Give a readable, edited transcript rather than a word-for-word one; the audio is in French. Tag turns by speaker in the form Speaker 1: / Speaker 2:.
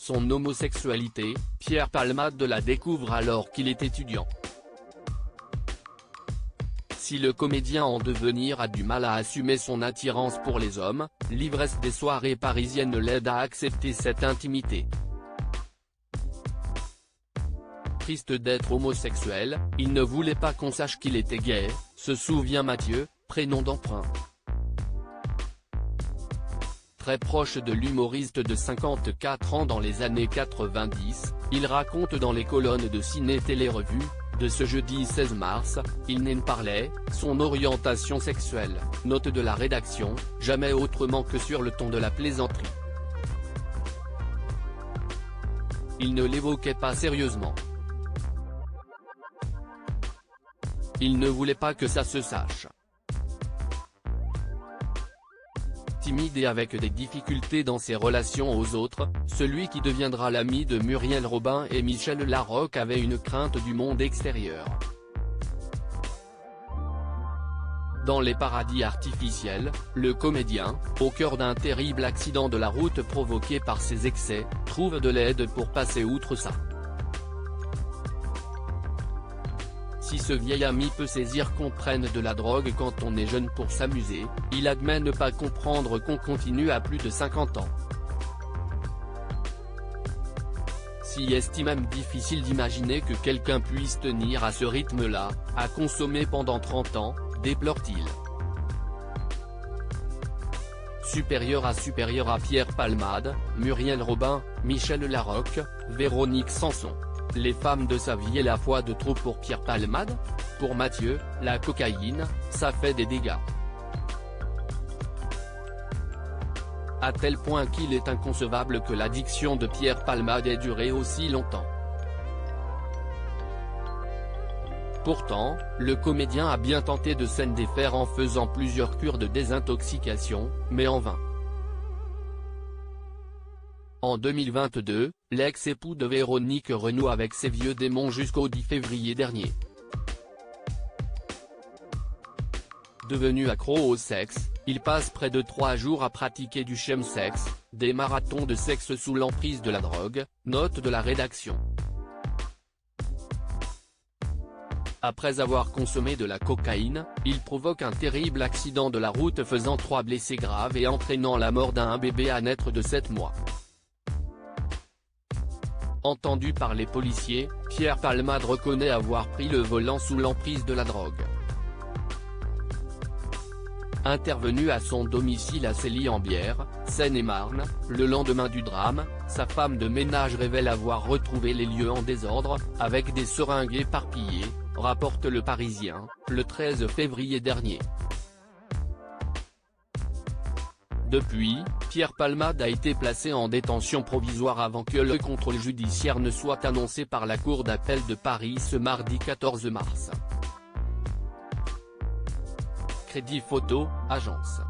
Speaker 1: son homosexualité, Pierre Palmade la découvre alors qu'il est étudiant. Si le comédien en devenir a du mal à assumer son attirance pour les hommes, l'ivresse des soirées parisiennes l'aide à accepter cette intimité. Triste d'être homosexuel, il ne voulait pas qu'on sache qu'il était gay, se souvient Mathieu, prénom d'emprunt. Très proche de l'humoriste de 54 ans dans les années 90, il raconte dans les colonnes de Ciné Télé Revue, de ce jeudi 16 mars, il n'en parlait, son orientation sexuelle, note de la rédaction, jamais autrement que sur le ton de la plaisanterie. Il ne l'évoquait pas sérieusement. Il ne voulait pas que ça se sache. Timide et avec des difficultés dans ses relations aux autres, celui qui deviendra l'ami de Muriel Robin et Michel Larocque avait une crainte du monde extérieur. Dans Les paradis artificiels, le comédien, au cœur d'un terrible accident de la route provoqué par ses excès, trouve de l'aide pour passer outre ça. Si ce vieil ami peut saisir qu'on prenne de la drogue quand on est jeune pour s'amuser, il admet ne pas comprendre qu'on continue à plus de 50 ans. Si est-il même difficile d'imaginer que quelqu'un puisse tenir à ce rythme-là, à consommer pendant 30 ans, déplore-t-il. Supérieur à Pierre Palmade, Muriel Robin, Michel Larocque, Véronique Sanson. Les femmes de sa vie et la foi de trop pour Pierre Palmade? Pour Mathieu, la cocaïne, ça fait des dégâts. À tel point qu'il est inconcevable que l'addiction de Pierre Palmade ait duré aussi longtemps. Pourtant, le comédien a bien tenté de s'en défaire en faisant plusieurs cures de désintoxication, mais en vain. En 2022, l'ex-époux de Véronique renoue avec ses vieux démons jusqu'au 10 février dernier. Devenu accro au sexe, il passe près de 3 jours à pratiquer du chemsex, des marathons de sexe sous l'emprise de la drogue, note de la rédaction. Après avoir consommé de la cocaïne, il provoque un terrible accident de la route faisant 3 blessés graves et entraînant la mort d'un bébé à naître de 7 mois. Entendu par les policiers, Pierre Palmade reconnaît avoir pris le volant sous l'emprise de la drogue. Intervenu à son domicile à Célie-en-Bière, Seine-et-Marne, le lendemain du drame, sa femme de ménage révèle avoir retrouvé les lieux en désordre, avec des seringues éparpillées, rapporte Le Parisien, le 13 février dernier. Depuis, Pierre Palmade a été placé en détention provisoire avant que le contrôle judiciaire ne soit annoncé par la Cour d'appel de Paris ce mardi 14 mars. Crédit Photo, agence.